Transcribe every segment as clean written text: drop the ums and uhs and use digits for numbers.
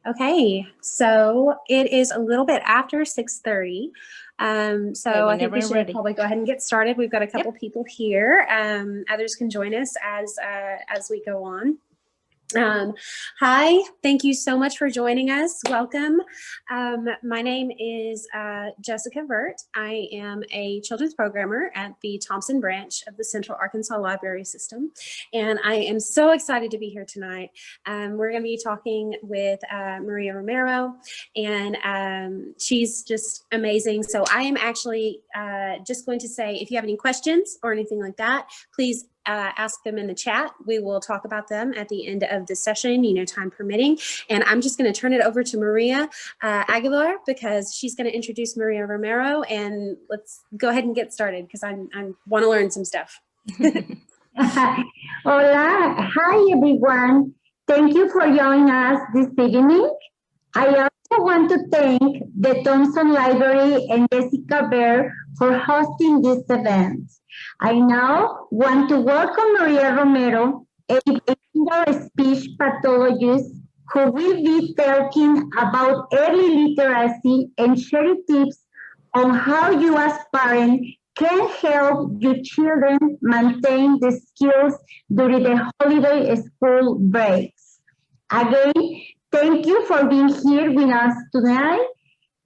Okay, so it is a little bit after 6:30. So I think we should probably go ahead and get started. We've got a couple people here. Others can join us as we go on. Hi, thank you so much for joining us. Welcome. My name is Jessica Vert. I am a children's programmer at the Thompson branch of the Central Arkansas Library System, and I am so excited to be here tonight. We're going to be talking with Maria Romero, and she's just amazing. So I am actually just going to say, if you have any questions or anything like that, please ask them in the chat. We will talk about them at the end of the session, time permitting. And I'm just going to turn it over to Maria Aguilar, because she's going to introduce Maria Romero. And let's go ahead and get started, because I want to learn some stuff. Hola, hi everyone. Thank you for joining us this evening. I also want to thank the Thompson Library and Jessica Bear for hosting this event. I now want to welcome Maria Romero, a bilingual speech pathologist who will be talking about early literacy and share tips on how you as parents can help your children maintain the skills during the holiday school breaks. Again, thank you for being here with us tonight.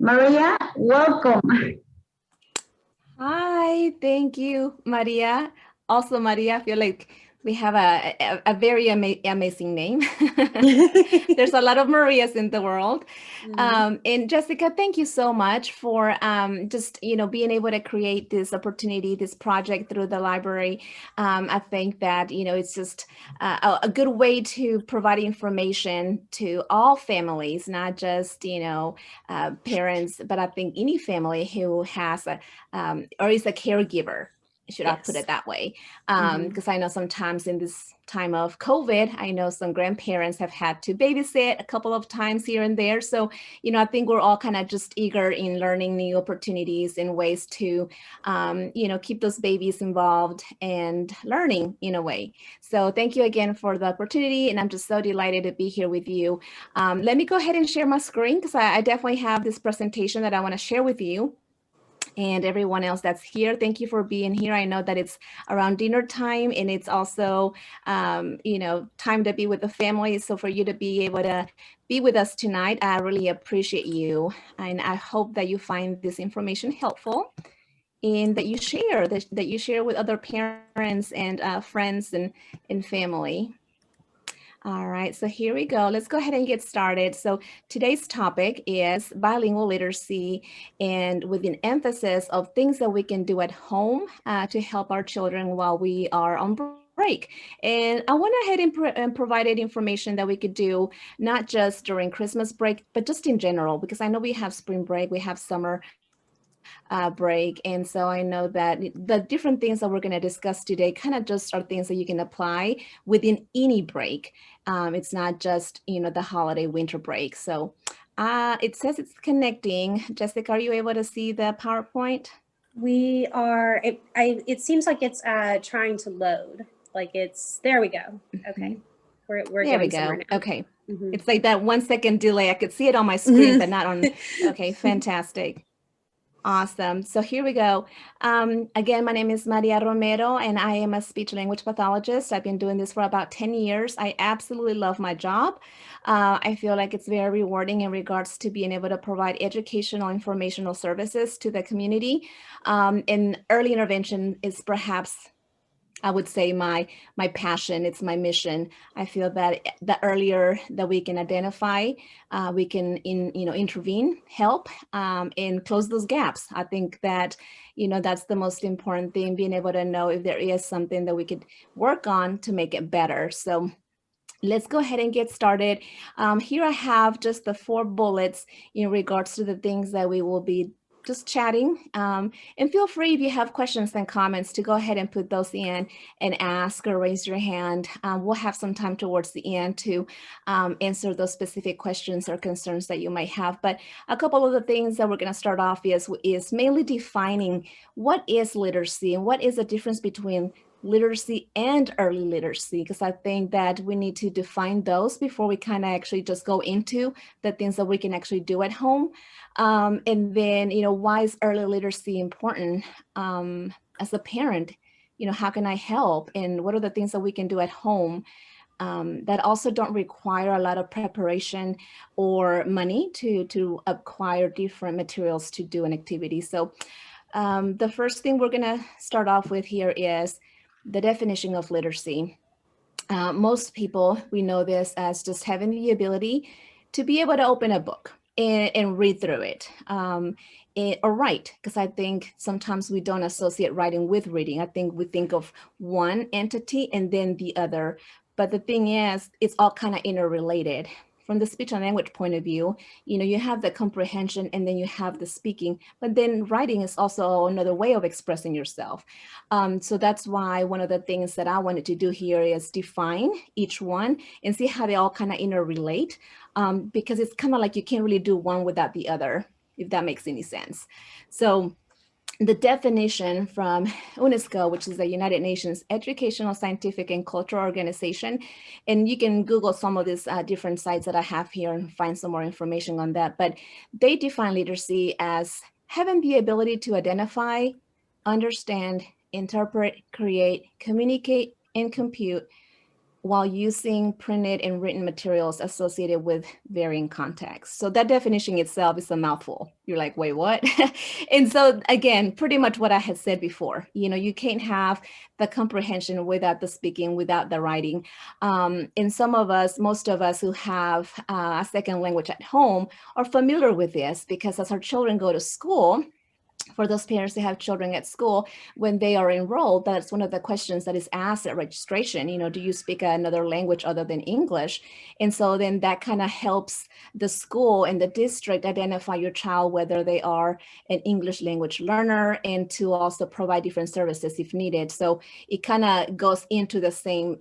Maria, welcome. Hi, thank you, Maria. Also, Maria, I feel like we have a very amazing name. There's a lot of Marias in the world. And Jessica, thank you so much for just, being able to create this opportunity, this project through the library. I think that, it's just a good way to provide information to all families, not just, parents, but I think any family who has or is a caregiver. Should I put it that way? Because I know sometimes in this time of COVID, I know some grandparents have had to babysit a couple of times here and there. So, I think we're all kind of just eager in learning new opportunities and ways to, keep those babies involved and learning in a way. So thank you again for the opportunity. And I'm just so delighted to be here with you. Let me go ahead and share my screen, because I definitely have this presentation that I want to share with you. And everyone else that's here, thank you for being here. I know that it's around dinner time, and it's also, time to be with the family. So for you to be able to be with us tonight, I really appreciate you. And I hope that you find this information helpful, and that you share with other parents and friends and family. All right, so here we go. Let's go ahead and get started. So today's topic is bilingual literacy, and with an emphasis of things that we can do at home to help our children while we are on break. And I went ahead and provided information that we could do not just during Christmas break, but just in general, because I know we have spring break, we have summer break. And so I know that the different things that we're going to discuss today kind of just are things that you can apply within any break. It's not just, the holiday winter break. So it says it's connecting. Jessica, are you able to see the PowerPoint? We are. It seems like it's trying to load. Like there we go. Okay. We're there we go. Okay. It's like that 1 second delay. I could see it on my screen, but not on. Okay, fantastic. Awesome. So here we go. Again, my name is Maria Romero, and I am a speech language pathologist. I've been doing this for about 10 years. I absolutely love my job. I feel like it's very rewarding in regards to being able to provide educational, informational services to the community. And early intervention is perhaps, I would say, my passion. It's my mission. I feel that the earlier that we can identify, we can intervene, help, and close those gaps. I think that that's the most important thing, being able to know if there is something that we could work on to make it better. So let's go ahead and get started. Here I have just the 4 bullets in regards to the things that we will be just chatting, and feel free if you have questions and comments to go ahead and put those in and ask or raise your hand. We'll have some time towards the end to answer those specific questions or concerns that you might have. But a couple of the things that we're going to start off is mainly defining what is literacy and what is the difference between literacy and early literacy, because I think that we need to define those before we kind of actually just go into the things that we can actually do at home. And then, why is early literacy important? As a parent, how can I help? And what are the things that we can do at home that also don't require a lot of preparation or money to acquire different materials to do an activity? So the first thing we're going to start off with here is the definition of literacy. Most people, we know this as just having the ability to be able to open a book and read through it. Or write, because I think sometimes we don't associate writing with reading. I think we think of one entity and then the other. But the thing is, it's all kind of interrelated. From the speech and language point of view, you have the comprehension and then you have the speaking, but then writing is also another way of expressing yourself. So that's why one of the things that I wanted to do here is define each one and see how they all kind of interrelate, because it's kind of like you can't really do one without the other, if that makes any sense. So the definition from UNESCO, which is the United Nations Educational, Scientific, and Cultural Organization, and you can Google some of these different sites that I have here and find some more information on that, but they define literacy as having the ability to identify, understand, interpret, create, communicate, and compute while using printed and written materials associated with varying contexts. So that definition itself is a mouthful. You're like, wait, what? And so again, pretty much what I had said before, you can't have the comprehension without the speaking, without the writing. And most of us who have a second language at home are familiar with this, because as our children go to school, for those parents that have children at school, when they are enrolled, that's one of the questions that is asked at registration. Do you speak another language other than English? And so then that kind of helps the school and the district identify your child, whether they are an English language learner, and to also provide different services if needed. So it kind of goes into the same,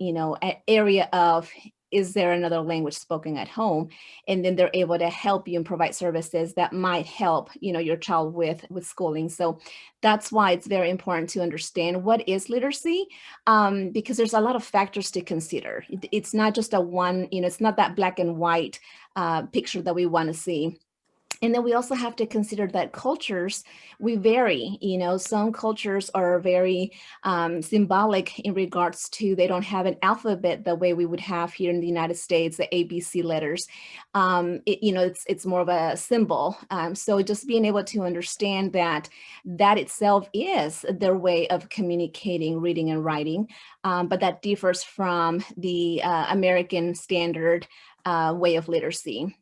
area of, is there another language spoken at home? And then they're able to help you and provide services that might help, your child with schooling. So that's why it's very important to understand what is literacy, because there's a lot of factors to consider. It's not just it's not that black and white picture that we want to see. And then we also have to consider that cultures, we vary. Some cultures are very symbolic in regards to, they don't have an alphabet the way we would have here in the United States, the ABC letters. It's more of a symbol. So just being able to understand that itself is their way of communicating, reading and writing, but that differs from the American standard way of literacy.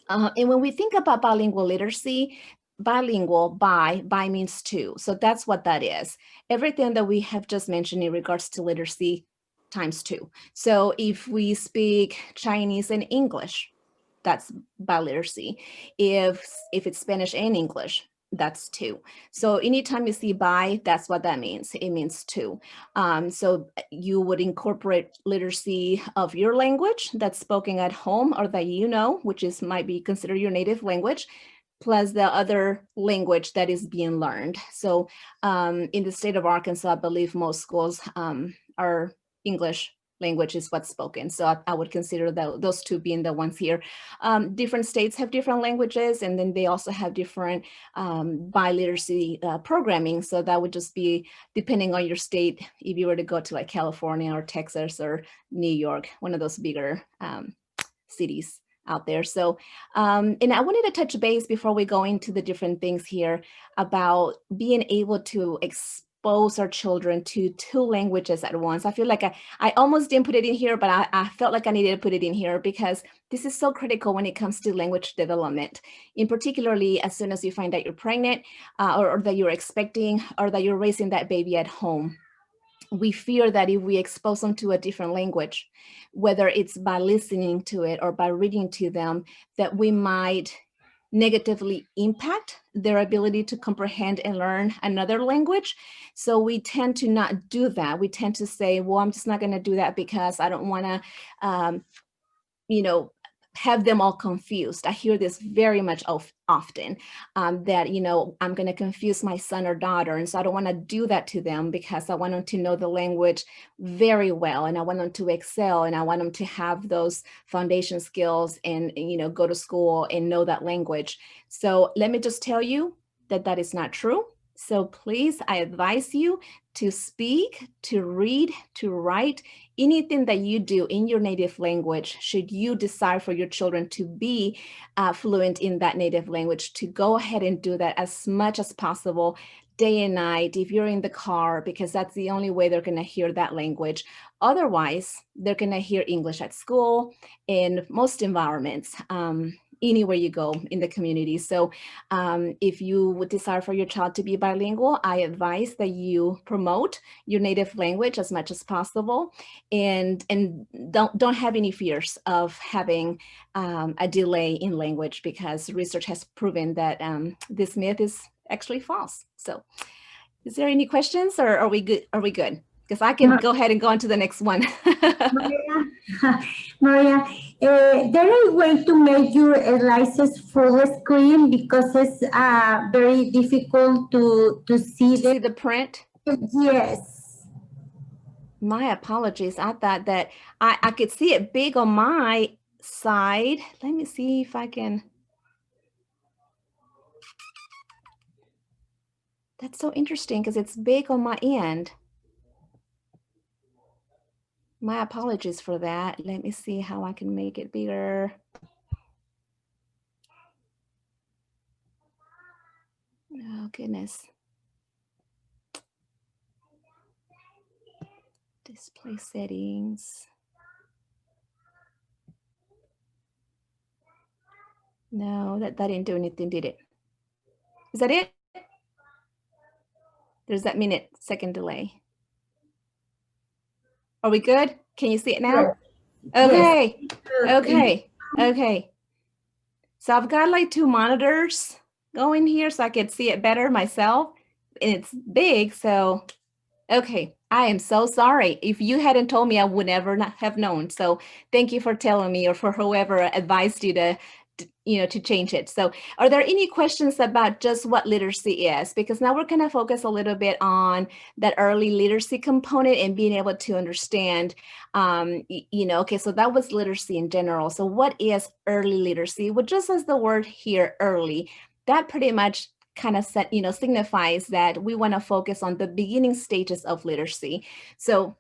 And when we think about bilingual literacy, bilingual, bi means two. So that's what that is. Everything that we have just mentioned in regards to literacy times two. So if we speak Chinese and English, that's biliteracy. If it's Spanish and English, that's two. So anytime you see bi, that's what that means. It means two. So you would incorporate literacy of your language that's spoken at home or that which might be considered your native language, plus the other language that is being learned. So in the state of Arkansas, I believe most schools are English language is what's spoken. So I would consider those two being the ones here. Different states have different languages, and then they also have different biliteracy programming. So that would just be depending on your state, if you were to go to like California or Texas or New York, one of those bigger cities out there. So, and I wanted to touch base before we go into the different things here about being able to expose our children to two languages at once. I feel like I almost didn't put it in here, but I felt like I needed to put it in here because this is so critical when it comes to language development. In particularly, as soon as you find out you're pregnant or that you're expecting or that you're raising that baby at home. We fear that if we expose them to a different language, whether it's by listening to it or by reading to them, that we might negatively impact their ability to comprehend and learn another language. So we tend to not do that. We tend to say, well, I'm just not going to do that because I don't want to, have them all confused. I hear this very much often, that, you know, I'm going to confuse my son or daughter. And so I don't want to do that to them, because I want them to know the language very well. And I want them to excel, and I want them to have those foundation skills and, you know, go to school and know that language. So let me just tell you that that is not true. So please, I advise you to speak, to read, to write, anything that you do in your native language, should you desire for your children to be fluent in that native language, to go ahead and do that as much as possible, day and night, if you're in the car, because that's the only way they're going to hear that language. Otherwise, they're going to hear English at school, in most environments, anywhere you go in the community. So if you would desire for your child to be bilingual, I advise that you promote your native language as much as possible, and don't have any fears of having a delay in language, because research has proven that this myth is actually false. So is there any questions, or are we good? Are we good? Because I can go ahead and go on to the next one. Maria, there is a way to make your slices full screen, because it's very difficult to see the print? Yes. My apologies. I thought that I could see it big on my side. Let me see if I can. That's so interesting, because it's big on my end. My apologies for that. Let me see how I can make it bigger. Oh, goodness. Display settings. No, that didn't do anything, did it? Is that it? There's that second delay. Are we good? Can you see it now? Yes. Okay. Yes. Okay. Okay. So I've got like 2 monitors going here, so I could see it better myself. And it's big, so okay. I am so sorry. If you hadn't told me, I would never have known. So thank you for telling me, or for whoever advised you to change it. So are there any questions about just what literacy is? Because now we're going to focus a little bit on that early literacy component and being able to understand, okay, so that was literacy in general. So what is early literacy? Well, just as the word here, early, that pretty much kind of signifies that we want to focus on the beginning stages of literacy. So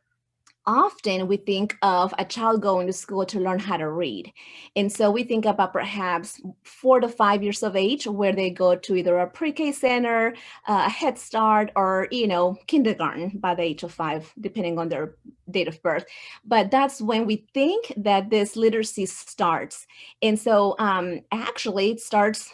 often we think of a child going to school to learn how to read. And so we think about perhaps 4 to 5 years of age, where they go to either a pre-K center, a Head Start, or, kindergarten by the age of 5, depending on their date of birth. But that's when we think that this literacy starts. And so actually it starts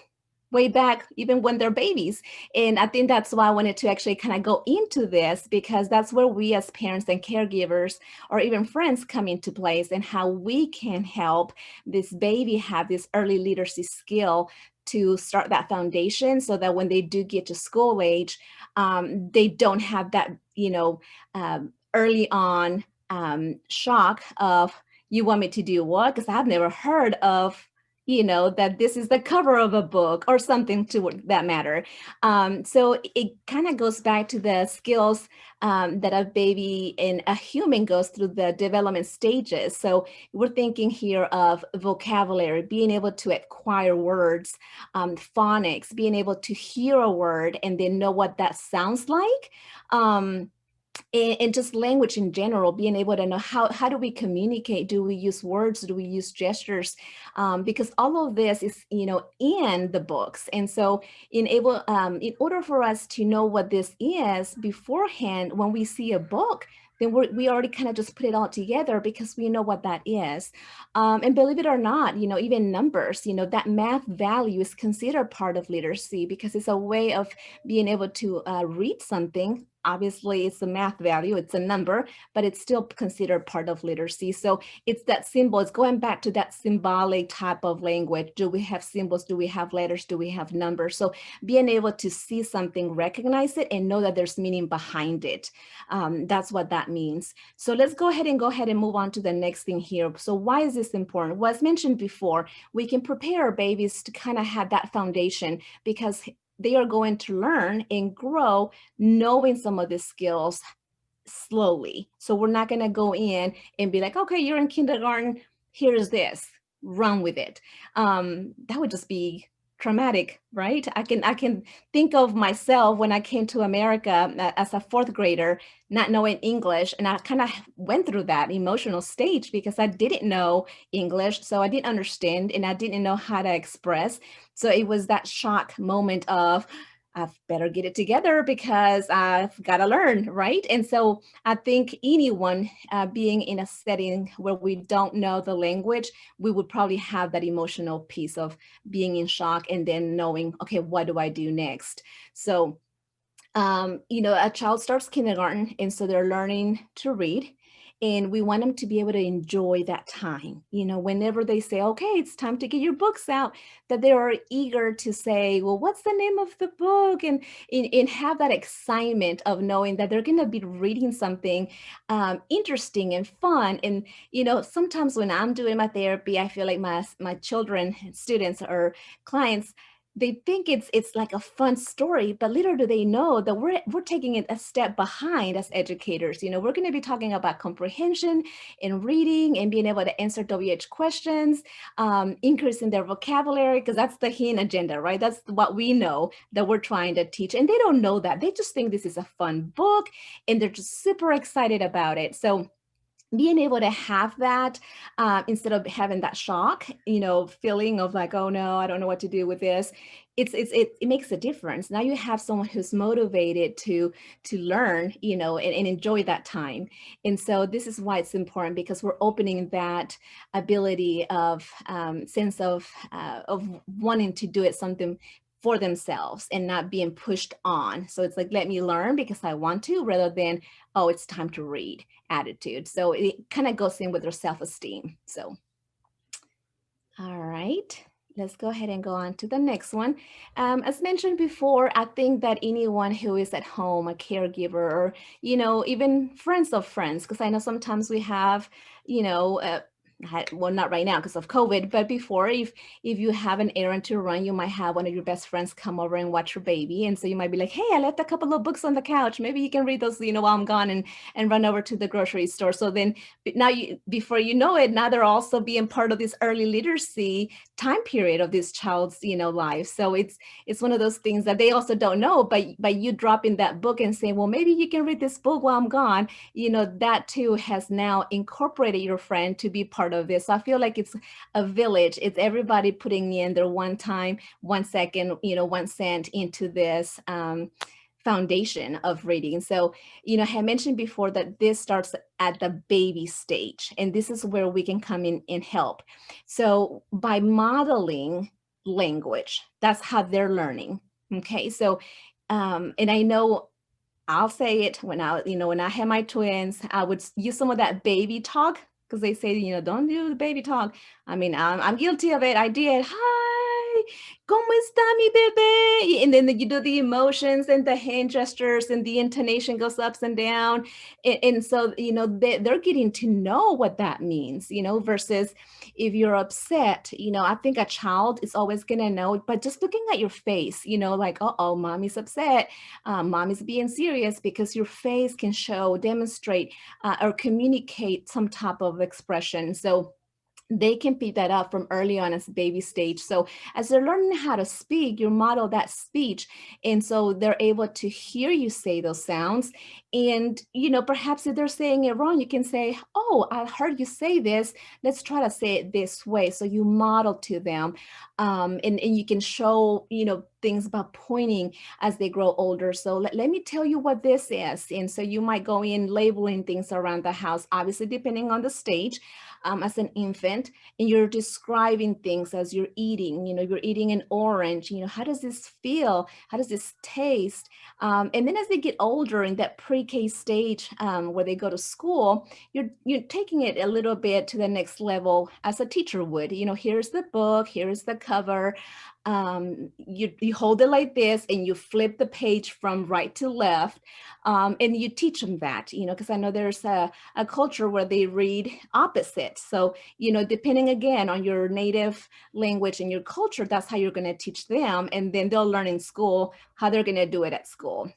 way back, even when they're babies. And I think that's why I wanted to actually kind of go into this, because that's where we as parents and caregivers, or even friends, come into place, and how we can help this baby have this early literacy skill to start that foundation, so that when they do get to school age, they don't have that, early on shock of, you want me to do what? Because I've never heard of that this is the cover of a book, or something to that matter. So it kind of goes back to the skills that a baby and a human goes through the development stages. So we're thinking here of vocabulary, being able to acquire words, phonics, being able to hear a word and then know what that sounds like. And just language in general, being able to know how do we communicate? Do we use words? Do we use gestures? Because all of this is, in the books. And so in order for us to know what this is beforehand, when we see a book, then we already kind of just put it all together, because we know what that is. And believe it or not, even numbers, that math value is considered part of literacy, because it's a way of being able to read something obviously it's a math value, it's a number, but it's still considered part of literacy. So it's that symbol, it's going back to that symbolic type of language. Do we have symbols? Do we have letters? Do we have numbers? So being able to see something, recognize it, and know that there's meaning behind it. That's what that means. So let's go ahead and move on to the next thing here. So why is this important? Well, as mentioned before, we can prepare our babies to kind of have that foundation, because they are going to learn and grow knowing some of the skills slowly. So we're not going to go in and be like, okay, you're in kindergarten, here's this, run with it. That would just be traumatic, right? I can think of myself when I came to America as a fourth grader, not knowing English, and I kind of went through that emotional stage because I didn't know English, so I didn't understand and I didn't know how to express. So it was that shock moment of, I've better get it together because I've got to learn, right? And so I think anyone being in a setting where we don't know the language, we would probably have that emotional piece of being in shock and then knowing, okay, what do I do next? So, a child starts kindergarten, and so they're learning to read. And we want them to be able to enjoy that time. Whenever they say, okay, it's time to get your books out, that they are eager to say, well, what's the name of the book? And have that excitement of knowing that they're going to be reading something interesting and fun. And, sometimes when I'm doing my therapy, I feel like my children, students, or clients, they think it's like a fun story, but little do they know that we're taking it a step behind as educators. We're going to be talking about comprehension and reading and being able to answer WH questions, increasing their vocabulary, because that's the hidden agenda, right? That's what we know that we're trying to teach. And they don't know that. They just think this is a fun book and they're just super excited about it. So being able to have that instead of having that shock, feeling of like, oh no, I don't know what to do with this. It makes a difference. Now you have someone who's motivated to learn, and enjoy that time. And so this is why it's important, because we're opening that ability of sense of wanting to do it something for themselves and not being pushed on. So it's like, let me learn because I want to, rather than, oh, it's time to read attitude. So it kind of goes in with their self-esteem. So, all right, let's go ahead and go on to the next one. As mentioned before, I think that anyone who is at home, a caregiver, or, even friends of friends, because I know sometimes we have, well, not right now because of COVID, but before, if you have an errand to run, you might have one of your best friends come over and watch your baby. And so you might be like, hey, I left a couple of books on the couch. Maybe you can read those, while I'm gone, and run over to the grocery store. So then now before you know it, now they're also being part of this early literacy time period of this child's, life. So it's one of those things that they also don't know, but by you dropping that book and saying, well, maybe you can read this book while I'm gone, that too has now incorporated your friend to be part of this. So I feel like it's a village. It's everybody putting in their 1 time, 1 second, 1 cent into this foundation of reading. So, I had mentioned before that this starts at the baby stage, and this is where we can come in and help. So by modeling language, that's how they're learning. Okay. So, and I know I'll say it when I had my twins, I would use some of that baby talk, because they say, don't do the baby talk. I mean, I'm guilty of it. I did. Hi, ¿cómo está mi bebé? And then you do the emotions and the hand gestures and the intonation goes ups and down. And so, they're getting to know what that means, versus if you're upset, I think a child is always going to know, but just looking at your face, like, uh-oh, mommy's upset. Mommy's being serious, because your face can demonstrate or communicate some type of expression. So they can pick that up from early on as baby stage. So as they're learning how to speak, you model that speech. And so they're able to hear you say those sounds. And, perhaps if they're saying it wrong, you can say, oh, I heard you say this. Let's try to say it this way. So you model to them. And you can show, things about pointing as they grow older. So let me tell you what this is. And so you might go in labeling things around the house, obviously depending on the stage. As an infant, and you're describing things as you're eating, you're eating an orange, how does this feel? How does this taste? And then as they get older in that pre-K stage, where they go to school, you're taking it a little bit to the next level as a teacher would. Here's the book, here's the cover. You hold it like this and you flip the page from right to left, and you teach them that, because I know there's a culture where they read opposite. So, depending again on your native language and your culture, that's how you're going to teach them. And then they'll learn in school how they're going to do it at school.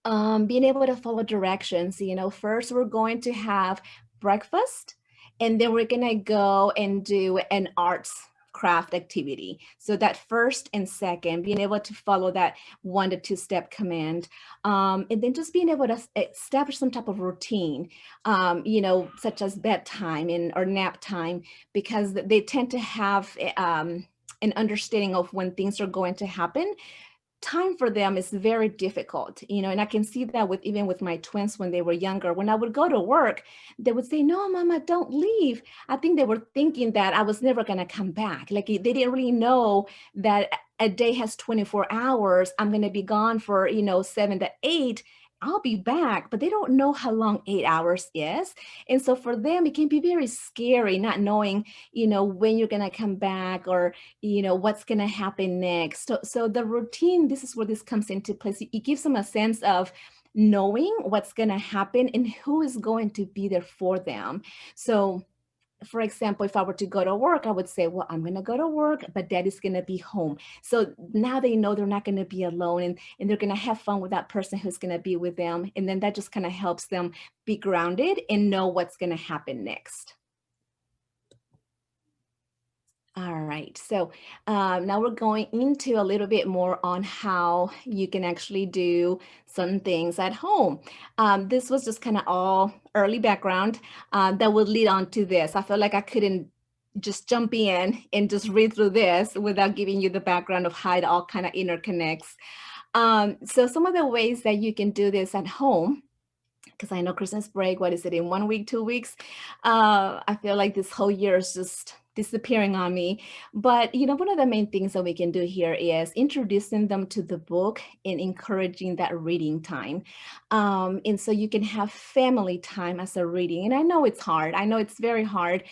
Being able to follow directions, first we're going to have breakfast, and then we're going to go and do an arts craft activity. So that first and second, being able to follow that 1 to 2 step command, and then just being able to establish some type of routine, such as bedtime or nap time, because they tend to have an understanding of when things are going to happen. Time for them is very difficult, and I can see that even with my twins when they were younger. When I would go to work, they would say, "No, Mama, don't leave." I think they were thinking that I was never going to come back. Like, they didn't really know that a day has 24 hours. I'm going to be gone for, 7 to 8. I'll be back, but they don't know how long 8 hours is. And so for them, it can be very scary not knowing, when you're going to come back, or, what's going to happen next. So the routine, this is where this comes into place. It gives them a sense of knowing what's going to happen and who is going to be there for them. So, for example, if I were to go to work, I would say, well, I'm going to go to work, but Daddy's going to be home. So now they know they're not going to be alone, and they're going to have fun with that person who's going to be with them. And then that just kind of helps them be grounded and know what's going to happen next. All right, so now we're going into a little bit more on how you can actually do some things at home. This was just kind of all early background that would lead on to this. I feel like I couldn't just jump in and just read through this without giving you the background of how it all kind of interconnects. So some of the ways that you can do this at home, because I know Christmas break, what is it, in 1 week, 2 weeks? I feel like this whole year is just disappearing on me. But, one of the main things that we can do here is introducing them to the book and encouraging that reading time. And so you can have family time as a reading. And I know it's hard. I know it's very hard.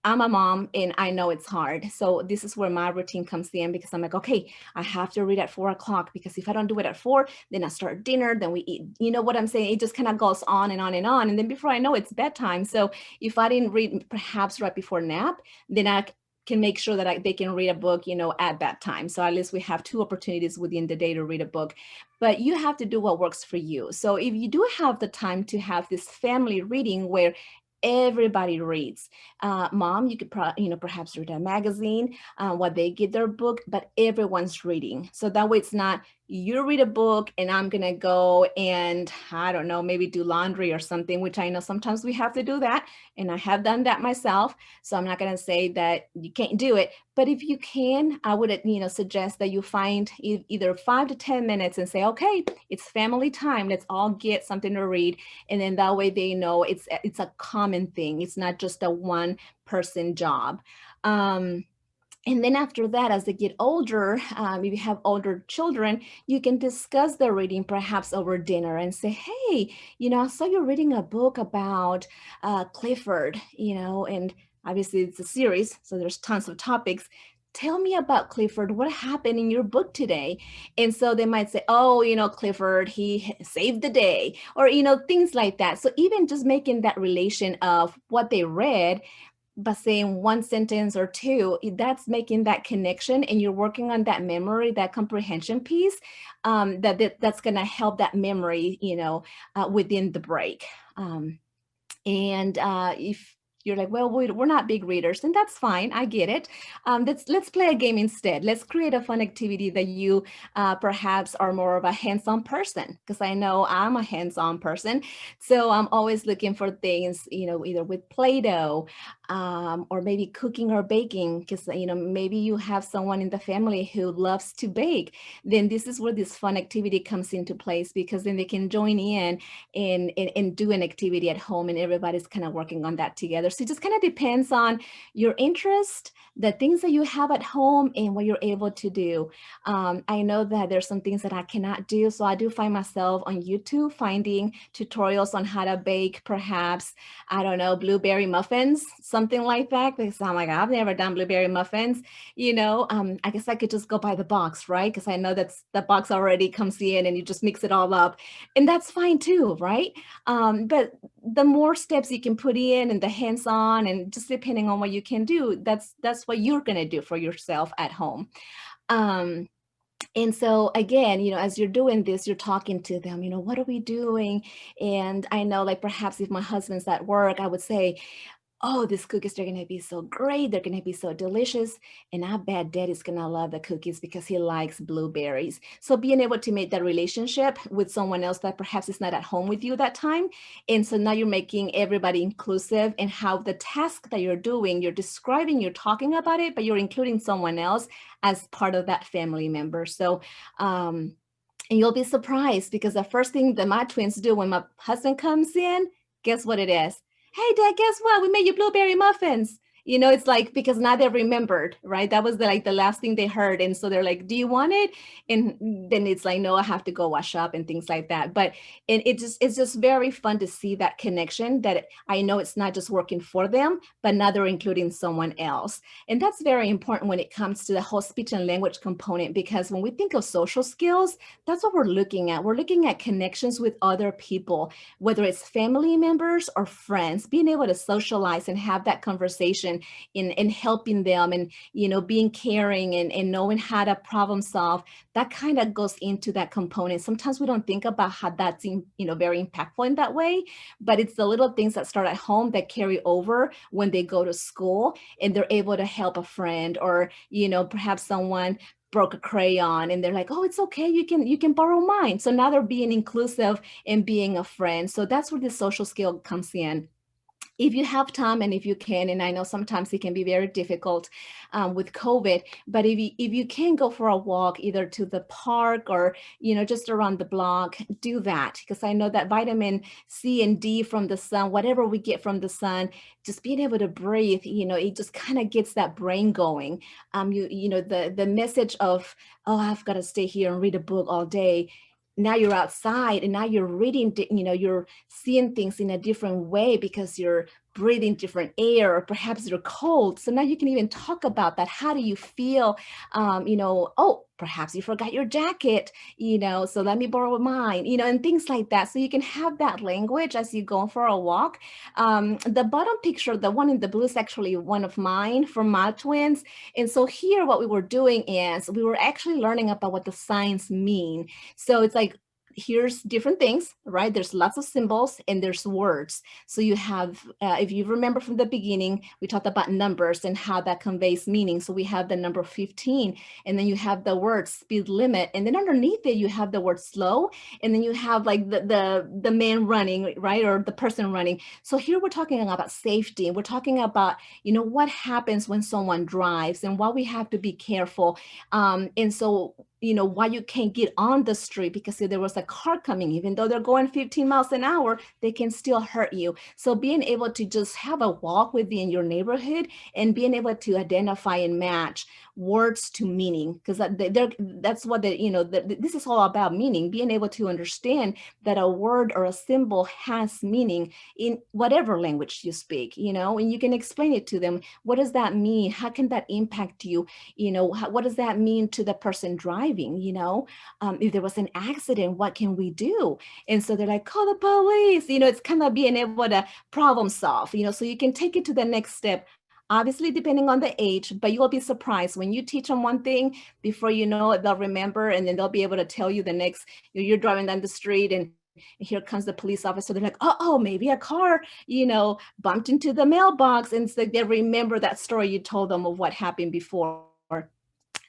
I'm a mom and I know it's hard. So this is where my routine comes in, because I'm like, okay, I have to read at 4 o'clock, because if I don't do it at 4, then I start dinner, then we eat. You know what I'm saying? It just kind of goes on and on and on. And then before I know it's bedtime. So if I didn't read perhaps right before nap, then I can make sure that they can read a book, at that time. So at least we have 2 opportunities within the day to read a book. But you have to do what works for you. So if you do have the time to have this family reading where everybody reads, Mom, you could perhaps read a magazine while they get their book, but everyone's reading. So that way it's not you read a book and I'm gonna go and, I don't know, maybe do laundry or something, which I know sometimes we have to do that, and I have done that myself. So I'm not gonna say that you can't do it, but if you can, I would suggest that you find either 5 to 10 minutes and say, okay, it's family time, let's all get something to read. And then that way they know it's a common thing. It's not just a one person job. And then after that, as they get older, if you have older children, you can discuss the reading perhaps over dinner and say, hey, I saw you reading a book about Clifford, and obviously it's a series, so there's tons of topics. Tell me about Clifford. What happened in your book today? And so they might say, oh, Clifford, he saved the day, or, things like that. So even just making that relation of what they read, by saying 1 sentence or 2, that's making that connection, and you're working on that memory, that comprehension piece, that's going to help that memory, within the break. And if you're like, well, we're not big readers, and that's fine. I get it. Let's play a game instead. Let's create a fun activity that you perhaps are more of a hands-on person, because I know I'm a hands-on person. So I'm always looking for things, either with Play-Doh, or maybe cooking or baking, because maybe you have someone in the family who loves to bake. Then this is where this fun activity comes into place, because then they can join in and do an activity at home, and everybody's kind of working on that together. So it just kind of depends on your interest, the things that you have at home, and what you're able to do. I know that there's some things that I cannot do, so I do find myself on YouTube finding tutorials on how to bake, perhaps, I don't know, blueberry muffins, something like that, because I'm like, I've never done blueberry muffins. I guess I could just go buy the box, right? Because I know that's the box already comes in and you just mix it all up, and that's fine too, right? But the more steps you can put in, and the hands-on, and just depending on what you can do, that's what you're going to do for yourself at home. And so again, as you're doing this, you're talking to them, what are we doing? And I know, like, perhaps if my husband's at work, I would say, oh, these cookies, they're going to be so great. They're going to be so delicious. And I bet Daddy's going to love the cookies because he likes blueberries. So being able to make that relationship with someone else that perhaps is not at home with you that time. And so now you're making everybody inclusive in how the task that you're doing, you're describing, you're talking about it, but you're including someone else as part of that family member. So, and you'll be surprised, because the first thing that my twins do when my husband comes in, guess what it is? Hey, Dad, guess what? We made you blueberry muffins. It's like, because now they've remembered, right? That was the last thing they heard. And so they're like, do you want it? And then it's like, no, I have to go wash up and things like that. But it's just very fun to see that connection, that I know it's not just working for them, but now they're including someone else. And that's very important when it comes to the whole speech and language component, because when we think of social skills, that's what we're looking at. We're looking at connections with other people, whether it's family members or friends, being able to socialize and have that conversation in helping them, and being caring and knowing how to problem solve. That kind of goes into that component. Sometimes we don't think about how that's very impactful in that way, but it's the little things that start at home that carry over when they go to school, and they're able to help a friend, or perhaps someone broke a crayon and they're like, oh, it's okay, you can borrow mine. So now they're being inclusive and being a friend. So that's where the social skill comes in. If you have time, and if you can, and I know sometimes it can be very difficult with COVID, but if you can go for a walk, either to the park or, just around the block, do that. Because I know that vitamin C and D from the sun, whatever we get from the sun, just being able to breathe, it just kind of gets that brain going. The message of, oh, I've got to stay here and read a book all day. Now you're outside, and now you're reading, you're seeing things in a different way because you're breathing different air, or perhaps you're cold. So now you can even talk about that. How do you feel? Oh, perhaps you forgot your jacket, so let me borrow mine, and things like that. So you can have that language as you go for a walk. The bottom picture, the one in the blue, is actually one of mine from my twins. And so here what we were doing is we were actually learning about what the signs mean. So it's like, here's different things, right? There's lots of symbols and there's words. So you have, if you remember from the beginning, we talked about numbers and how that conveys meaning. So we have the number 15, and then you have the word speed limit. And then underneath it, you have the word slow. And then you have like the man running, right? Or the person running. So here we're talking about safety. We're talking about, what happens when someone drives and why we have to be careful. And so, why you can't get on the street, because if there was a car coming, even though they're going 15 miles an hour, they can still hurt you. So being able to just have a walk within your neighborhood and being able to identify and match words to meaning, because that's what this is all about, meaning, being able to understand that a word or a symbol has meaning in whatever language you speak, and you can explain it to them. What does that mean? How can that impact you? What does that mean to the person driving? If there was an accident, what can we do? And so they're like, call the police. It's kind of being able to problem solve, so you can take it to the next step, obviously depending on the age, but you'll be surprised when you teach them one thing, before you know it, they'll remember, and then they'll be able to tell you the next. You're driving down the street and here comes the police officer. They're like, oh, maybe a car, bumped into the mailbox. And so they remember that story you told them of what happened before.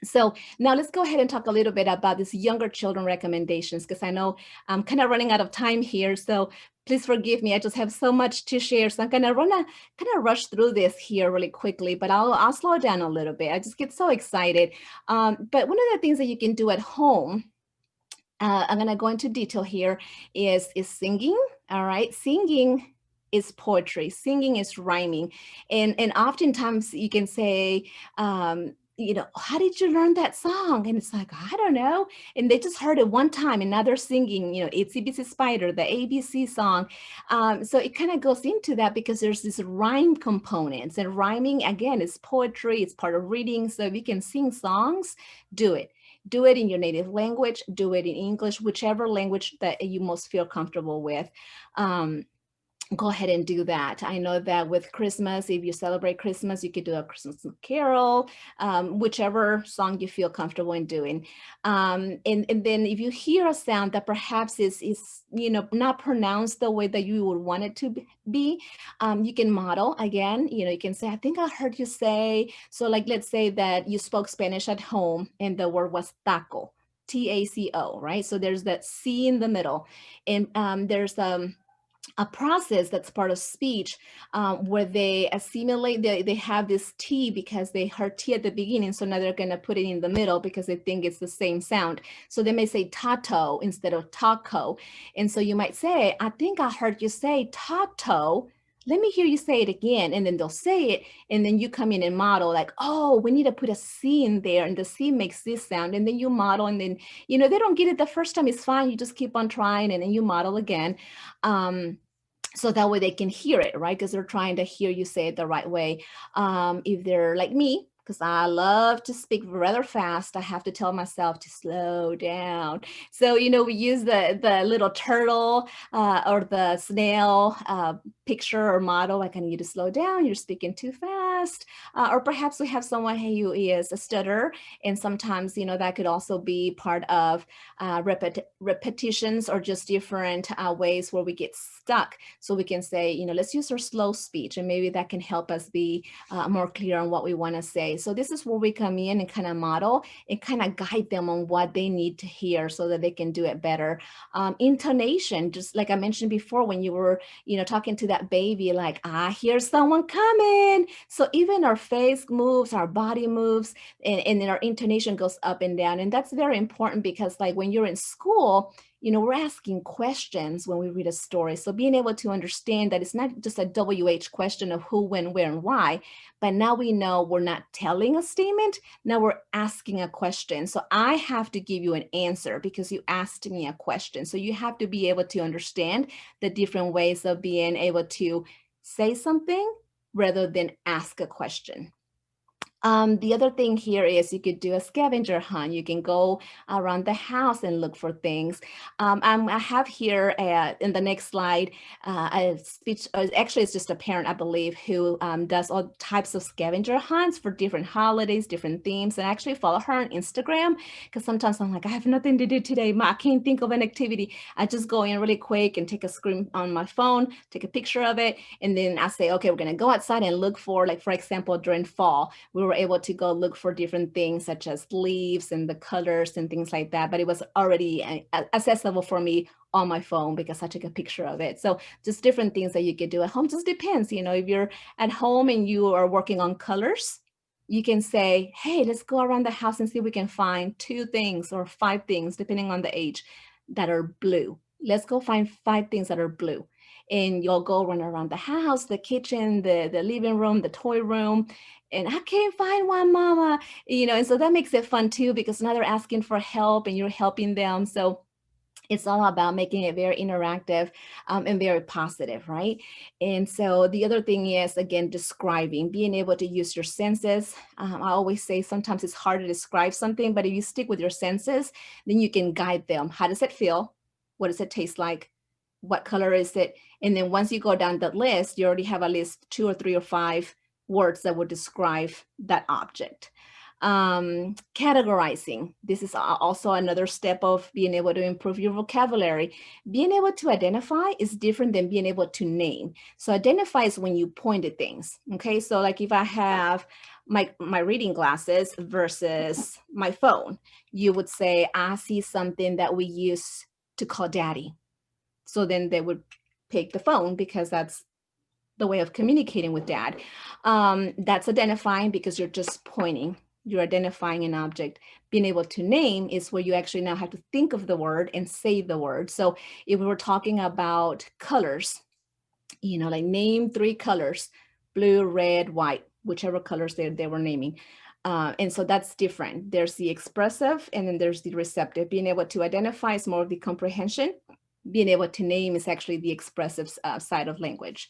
So now let's go ahead and talk a little bit about these younger children recommendations, because I know I'm kind of running out of time here. So please forgive me. I just have so much to share. So I'm going to kind of rush through this here really quickly, but I'll slow it down a little bit. I just get so excited. But one of the things that you can do at home, I'm going to go into detail here, is singing. All right. Singing is poetry. Singing is rhyming. And oftentimes you can say, how did you learn that song? And it's like, I don't know. And they just heard it one time and now they're singing, Itsy Bitsy Spider, the ABC song. So it kind of goes into that because there's this rhyme components, and rhyming, again, is poetry. It's part of reading. So if you can sing songs, do it. Do it in your native language, do it in English, whichever language that you most feel comfortable with. Go ahead and do that. I know that with Christmas, if you celebrate Christmas, you could do a Christmas carol, whichever song you feel comfortable in doing. And then if you hear a sound that perhaps is not pronounced the way that you would want it to be, you can model again. You can say, I think I heard you say, so like, let's say that you spoke Spanish at home and the word was taco, T-A-C-O, right? So there's that C in the middle, and there's a process that's part of speech where they assimilate, they have this T because they heard T at the beginning. So now they're going to put it in the middle because they think it's the same sound. So they may say tato instead of taco. And so you might say, I think I heard you say tato. Let me hear you say it again. And then they'll say it. And then you come in and model like, oh, we need to put a C in there. And the C makes this sound. And then you model. And then, they don't get it the first time. It's fine. You just keep on trying. And then you model again. So that way they can hear it, right? Because they're trying to hear you say it the right way. If they're like me, because I love to speak rather fast, I have to tell myself to slow down. So, we use the little turtle or the snail picture or model, like, I need you to slow down, you're speaking too fast. Or perhaps we have someone who is a stutterer, and sometimes, that could also be part of repetitions or just different ways where we get stuck. So we can say, let's use our slow speech, and maybe that can help us be more clear on what we want to say. So this is where we come in and kind of model and kind of guide them on what they need to hear so that they can do it better. Intonation, just like I mentioned before, when you were, talking to that baby, like, I hear someone coming. So even our face moves, our body moves, and then our intonation goes up and down. And that's very important because, like, when you're in school, we're asking questions when we read a story. So being able to understand that it's not just a WH question of who, when, where, and why, but now we know we're not telling a statement. Now we're asking a question. So I have to give you an answer because you asked me a question. So you have to be able to understand the different ways of being able to say something rather than ask a question. The other thing here is you could do a scavenger hunt. You can go around the house and look for things. I have here in the next slide a speech. Actually, it's just a parent, I believe, who does all types of scavenger hunts for different holidays, different themes. And I actually follow her on Instagram because sometimes I'm like, I have nothing to do today. I can't think of an activity. I just go in really quick and take a screen on my phone, take a picture of it. And then I say, okay, we're going to go outside and look for, like, for example, during fall, we were able to go look for different things such as leaves and the colors and things like that. But it was already accessible for me on my phone because I took a picture of it. So just different things that you could do at home. Just depends, if you're at home and you are working on colors, you can say, hey, let's go around the house and see if we can find 2 things or 5 things, depending on the age, that are blue. Let's go find 5 things that are blue. And you'll go run around the house, the kitchen, the living room, the toy room, and I can't find one, mama, and so that makes it fun too, because now they're asking for help and you're helping them. So it's all about making it very interactive and very positive, right? And so the other thing is, again, describing, being able to use your senses. I always say sometimes it's hard to describe something, but if you stick with your senses, then you can guide them. How does it feel? What does it taste like? What color is it? And then once you go down that list, you already have at least 2 or 3 or 5 words that would describe that object. Categorizing. This is also another step of being able to improve your vocabulary. Being able to identify is different than being able to name. So identify is when you point at things. Okay, so like if I have my reading glasses versus my phone, you would say, I see something that we use to call daddy. So then they would pick the phone because that's the way of communicating with dad. That's identifying because you're just pointing. You're identifying an object. Being able to name is where you actually now have to think of the word and say the word. So if we were talking about colors, like name 3 colors, blue, red, white, whichever colors they were naming. And so that's different. There's the expressive and then there's the receptive. Being able to identify is more of the comprehension. Being able to name is actually the expressive side of language.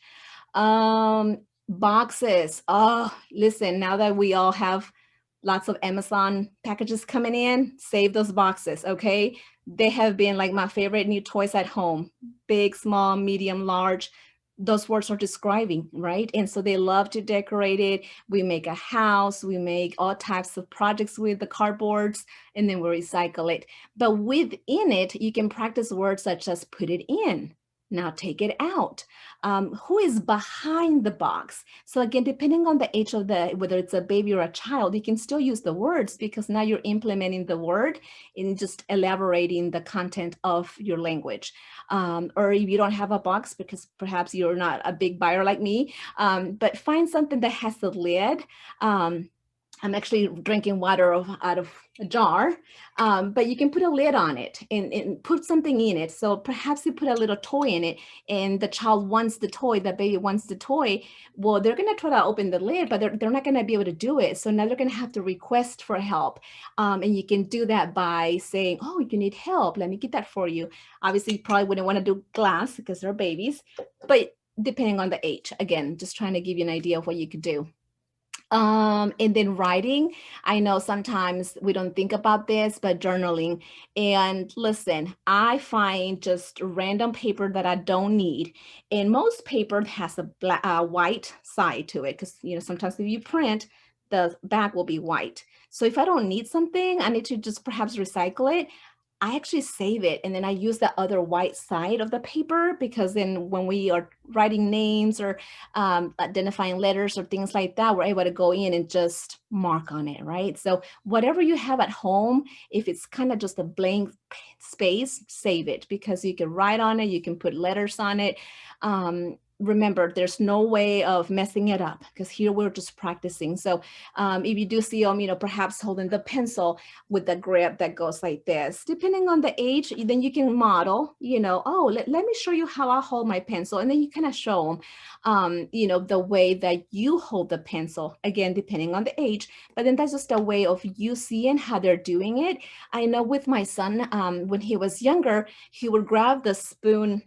Boxes. Oh, listen, now that we all have lots of Amazon packages coming in, save those boxes, okay? They have been like my favorite new toys at home. Big, small, medium, large. Those words are describing, right? And so they love to decorate it. We make a house, we make all types of projects with the cardboards, and then we recycle it. But within it, you can practice words such as put it in. Now take it out. Who is behind the box? So again, depending on the age of whether it's a baby or a child, you can still use the words because now you're implementing the word in just elaborating the content of your language. Or if you don't have a box because perhaps you're not a big buyer like me, but find something that has a lid. I'm actually drinking water out of a jar, but you can put a lid on it and put something in it. So perhaps you put a little toy in it and the child wants the toy, the baby wants the toy. Well, they're going to try to open the lid, but they're not going to be able to do it. So now they're going to have to request for help. And you can do that by saying, oh, you need help. Let me get that for you. Obviously, you probably wouldn't want to do glass because they're babies, but depending on the age, again, just trying to give you an idea of what you could do. And then writing, I know sometimes we don't think about this, but journaling. And listen, I find just random paper that I don't need. And most paper has a white side to it because, sometimes if you print, the back will be white. So if I don't need something, I need to just perhaps recycle it. I actually save it and then I use the other white side of the paper because then when we are writing names or identifying letters or things like that, we're able to go in and just mark on it, right? So whatever you have at home, if it's kind of just a blank space, save it because you can write on it, you can put letters on it. Remember, there's no way of messing it up because here we're just practicing. So if you do see them, perhaps holding the pencil with the grip that goes like this, depending on the age, then you can model, oh, let me show you how I hold my pencil. And then you kind of show them, the way that you hold the pencil, again, depending on the age. But then that's just a way of you seeing how they're doing it. I know with my son, when he was younger, he would grab the spoon.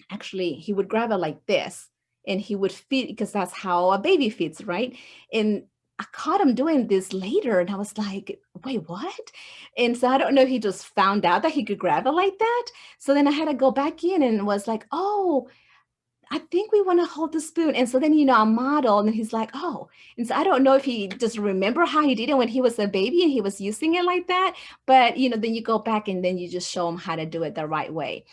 Actually, he would grab it like this and he would feed because that's how a baby feeds, right? And I caught him doing this later and I was like, wait, what? And so I don't know if he just found out that he could grab it like that. So then I had to go back in and was like, oh, I think we want to hold the spoon. And so then, I model and he's like, oh, and so I don't know if he just remember how he did it when he was a baby and he was using it like that. But, then you go back and then you just show him how to do it the right way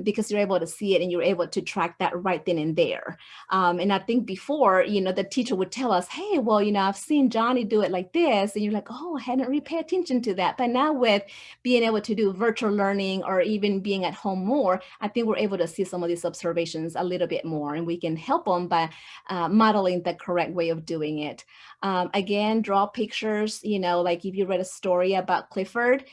because you're able to see it and you're able to track that right then and there. And I think before, the teacher would tell us, hey, well, I've seen Johnny do it like this. And you're like, oh, I hadn't really paid attention to that. But now with being able to do virtual learning or even being at home more, I think we're able to see some of these observations a little bit more and we can help them by modeling the correct way of doing it. Again, draw pictures, like if you read a story about Clifford,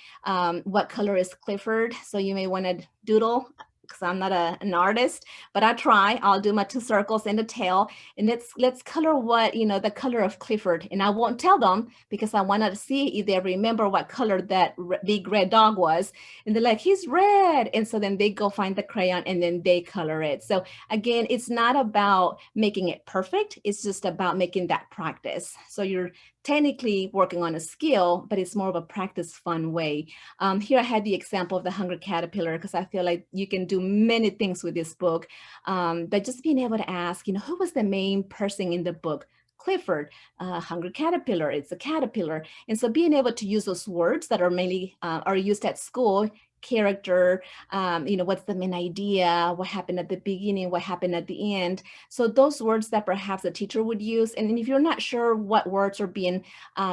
what color is Clifford? So you may want to doodle because I'm not an artist, but I try. I'll do my 2 circles and a tail, and let's color what, the color of Clifford. And I won't tell them because I want to see if they remember what color that big red dog was. And they're like, he's red. And so then they go find the crayon and then they color it. So again, it's not about making it perfect. It's just about making that practice. So you're technically working on a skill, but it's more of a practice fun way. Here I had the example of the hungry caterpillar because I feel like you can do many things with this book, but just being able to ask, who was the main person in the book? Clifford, hungry caterpillar, it's a caterpillar. And so being able to use those words that are mainly are used at school, character, what's the main idea, what happened at the beginning, what happened at the end. So those words that perhaps a teacher would use. And then if you're not sure what words are being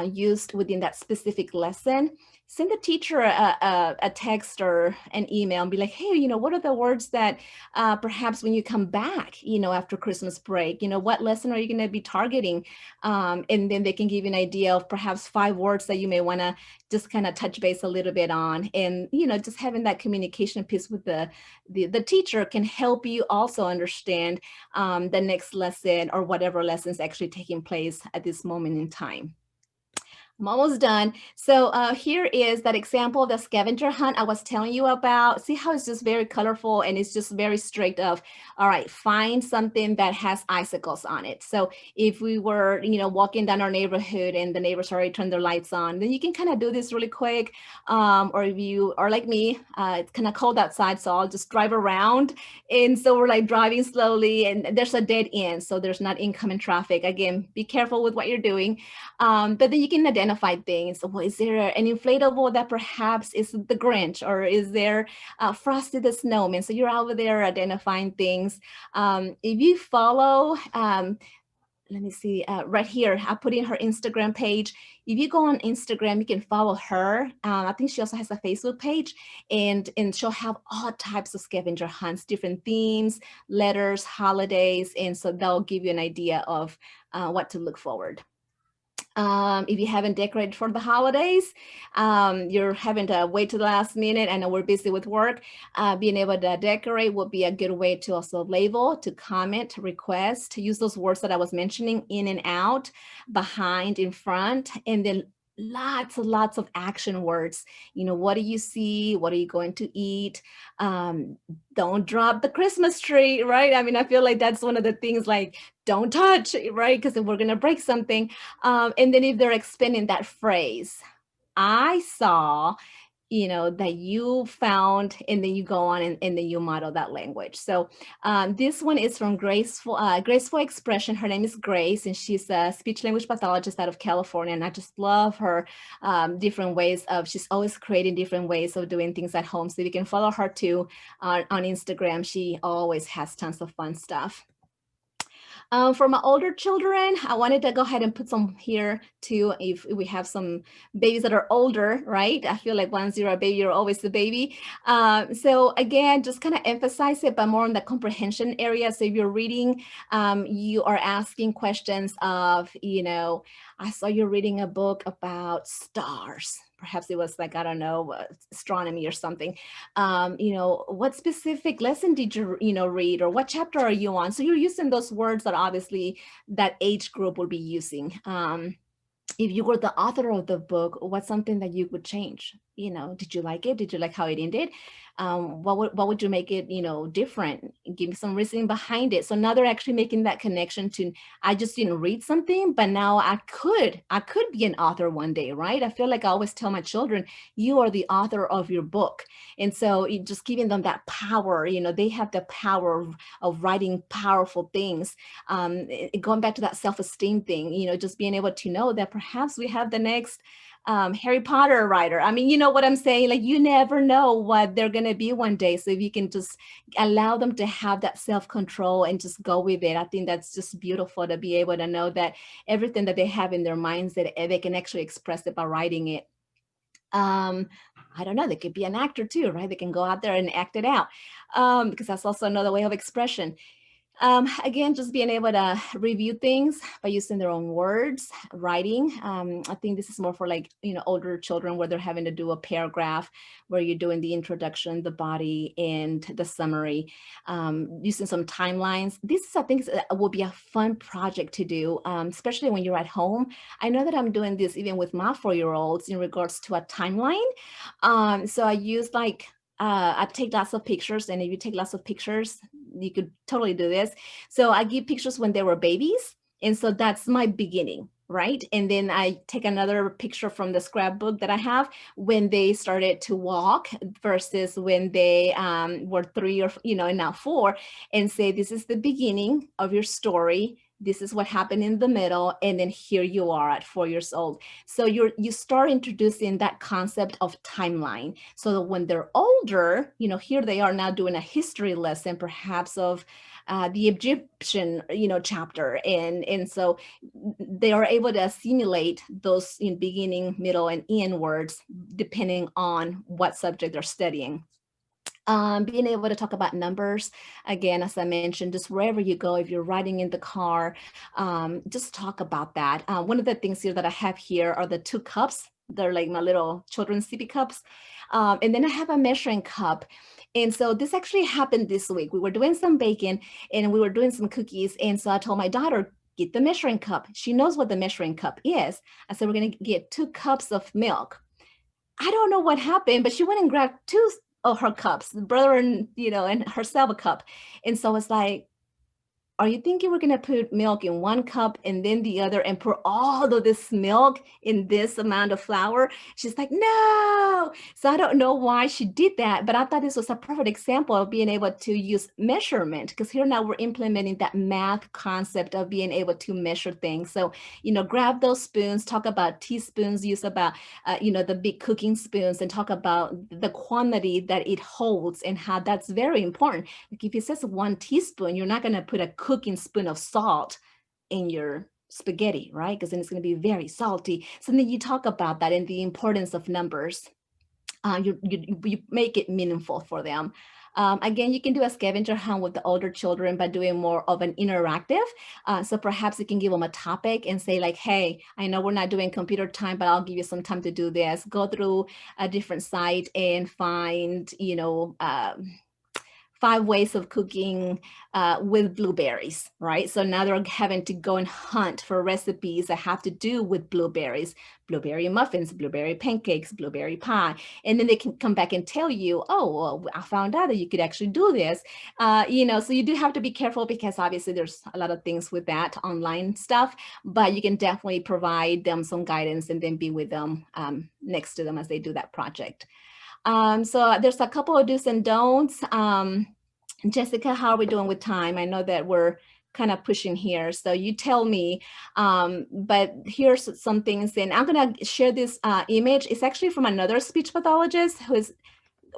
used within that specific lesson, send the teacher a text or an email and be like, hey, what are the words that perhaps when you come back, after Christmas break, what lesson are you going to be targeting? And then they can give you an idea of perhaps 5 words that you may want to just kind of touch base a little bit on. And, just having that communication piece with the teacher can help you also understand the next lesson or whatever lessons actually taking place at this moment in time. I'm almost done. So here is that example of the scavenger hunt I was telling you about. See how it's just very colorful and it's just very straight of, all right, find something that has icicles on it. So if we were, walking down our neighborhood and the neighbors already turned their lights on, then you can kind of do this really quick. Or if you are like me, it's kind of cold outside, so I'll just drive around. And so we're like driving slowly and there's a dead end, so there's not incoming traffic. Again, be careful with what you're doing. But then you can identify things. Well, is there an inflatable that perhaps is the Grinch, or is there Frosty the Snowman? So you're out there identifying things. If you follow, let me see, right here, I put in her Instagram page. If you go on Instagram, you can follow her. I think she also has a Facebook page, and she'll have all types of scavenger hunts, different themes, letters, holidays, and so they'll give you an idea of what to look forward. If you haven't decorated for the holidays, you're having to wait to the last minute. I know we're busy with work. Being able to decorate would be a good way to also label, to comment, to request, to use those words that I was mentioning, in and out, behind, in front, and then lots of action words. What do you see? What are you going to eat? Don't drop the Christmas tree, right? I mean, I feel like that's one of the things, like, don't touch, right? Because we're going to break something. And then if they're expanding that phrase, I saw, that you found, and then you go on and then you model that language. So this one is from Graceful Expression. Her name is Grace, and she's a speech language pathologist out of California. And I just love her different ways of, she's always creating different ways of doing things at home. So you can follow her too on Instagram. She always has tons of fun stuff. For my older children, I wanted to go ahead and put some here too. If we have some babies that are older, right? I feel like once you're a baby, you're always the baby. So again, just kind of emphasize it, but more on the comprehension area. So if you're reading, you are asking questions of, I saw you reading a book about stars. Perhaps it was like, I don't know, astronomy or something. What specific lesson did you, read, or what chapter are you on? So you're using those words that obviously that age group will be using. If you were the author of the book, what's something that you would change? Did you like it? Did you like how it ended? What would you make it, different? Give me some reasoning behind it. So now they're actually making that connection to, I just didn't read something, but now I could be an author one day, right? I feel like I always tell my children, you are the author of your book. And so just giving them that power, they have the power of writing powerful things. Going back to that self-esteem thing, just being able to know that perhaps we have the next Harry Potter writer. I mean, you know what I'm saying? Like, you never know what they're going to be one day. So if you can just allow them to have that self-control and just go with it, I think that's just beautiful, to be able to know that everything that they have in their minds, that they can actually express it by writing it. I don't know, they could be an actor too, right? They can go out there and act it out, because that's also another way of expression. Again, just being able to review things by using their own words, writing. I think this is more for like, older children, where they're having to do a paragraph where you're doing the introduction, the body, and the summary, using some timelines. This, I think, will be a fun project to do, especially when you're at home. I know that I'm doing this even with my 4-year-olds in regards to a timeline. So I use I take lots of pictures, and if you take lots of pictures, you could totally do this. So I give pictures when they were babies. And so that's my beginning, right? And then I take another picture from the scrapbook that I have when they started to walk versus when they were 3 or, and now 4, and say, this is the beginning of your story. this is what happened in the middle, and then here you are at 4 years old. So you start introducing that concept of timeline, so that when they're older, you know, here they are now doing a history lesson, perhaps of the Egyptian, you know, chapter, and so they are able to assimilate those in beginning, middle, and end words depending on what subject they're studying. Being able to talk about numbers, again, as I mentioned, just wherever you go, if you're riding in the car, just talk about that. One of the things here that I have here are the 2 cups. They're like my little children's sippy cups. And then I have a measuring cup. And so this actually happened this week. We were doing some baking and we were doing some cookies. And so I told my daughter, get the measuring cup. She knows what the measuring cup is. I said, we're going to get 2 cups of milk. I don't know what happened, but she went and grabbed 2 of her cups, the brother and, you know, and herself a cup. And so it's like, are you thinking we're going to put milk in 1 cup and then the other and pour all of this milk in this amount of flour? She's like, no. So I don't know why she did that, but I thought this was a perfect example of being able to use measurement, because here now we're implementing that math concept of being able to measure things. So, you know, grab those spoons, talk about teaspoons, use about, you know, the big cooking spoons, and talk about the quantity that it holds and how that's very important. Like if it says 1 teaspoon, you're not going to put a cooking spoon of salt in your spaghetti, right? Because then it's going to be very salty. So then you talk about that and the importance of numbers. You make it meaningful for them. Again, you can do a scavenger hunt with the older children by doing more of an interactive. So perhaps you can give them a topic and say like, hey, I know we're not doing computer time, but I'll give you some time to do this. Go through a different site and find, you know, 5 ways of cooking with blueberries, right? So now they're having to go and hunt for recipes that have to do with blueberries, blueberry muffins, blueberry pancakes, blueberry pie. And then they can come back and tell you, oh, well, I found out that you could actually do this. You know, so you do have to be careful, because obviously there's a lot of things with that online stuff, but you can definitely provide them some guidance and then be with them next to them as they do that project. So there's a couple of do's and don'ts. Jessica, how are we doing with time? I know that we're kind of pushing here, so you tell me. But here's some things, and I'm gonna share this image. It's actually from another speech pathologist who is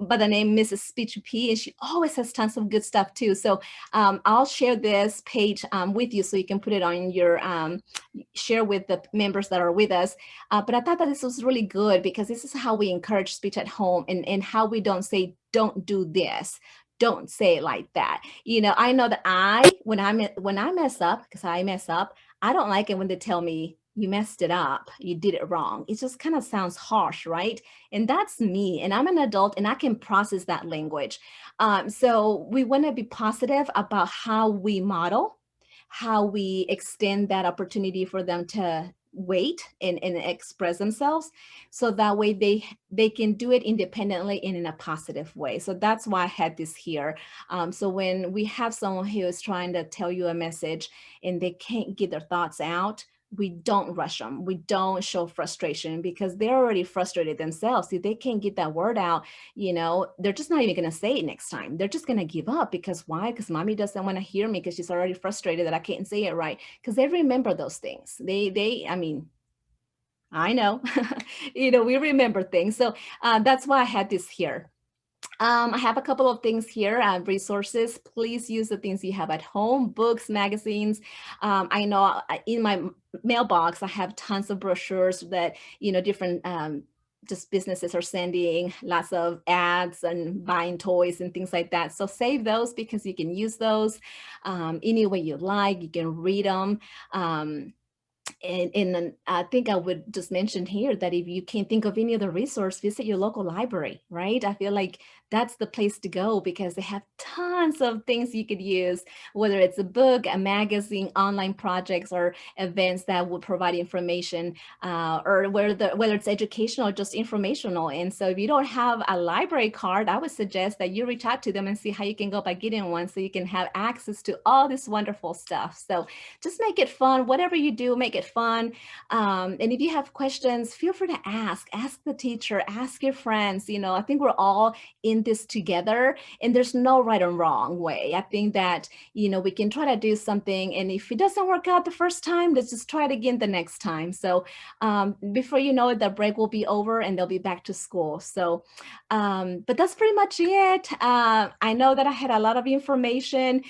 by the name Mrs. Speech P, and she always has tons of good stuff too. So I'll share this page with you so you can put it on your, share with the members that are with us. But I thought that this was really good, because this is how we encourage speech at home, and how we don't say, don't do this. Don't say it like that. You know, I know that when I mess up, because I mess up, I don't like it when they tell me, you messed it up, you did it wrong. It just kind of sounds harsh, right? And that's me, and I'm an adult, and I can process that language. So we want to be positive about how we model, how we extend that opportunity for them to wait and express themselves, so that way they can do it independently and in a positive way. So that's why I had this here. So when we have someone who is trying to tell you a message and they can't get their thoughts out, we don't rush them. We don't show frustration, because they're already frustrated themselves. If they can't get that word out, you know, they're just not even going to say it next time. They're just going to give up. Because why? Because mommy doesn't want to hear me, because she's already frustrated that I can't say it right. Because they remember those things. I mean, I know, you know, we remember things. So that's why I had this here. I have a couple of things here, resources. Please use the things you have at home, books, magazines. I know in my mailbox, I have tons of brochures that, you know, different just businesses are sending, lots of ads and buying toys and things like that. So save those, because you can use those any way you like. You can read them. And I think I would just mention here that if you can't think of any other resource, visit your local library, right? I feel like that's the place to go, because they have tons of things you could use, whether it's a book, a magazine, online projects, or events that would provide information, or whether it's educational or just informational. And so if you don't have a library card, I would suggest that you reach out to them and see how you can go by getting one, so you can have access to all this wonderful stuff. So just make it fun. Whatever you do, make it bit fun. And if you have questions, feel free to ask the teacher, ask your friends. You know, I think we're all in this together, and there's no right or wrong way. I think that, you know, we can try to do something, and if it doesn't work out the first time, let's just try it again the next time. So before you know it, the break will be over and they'll be back to school. So, but that's pretty much it. I know that I had a lot of information.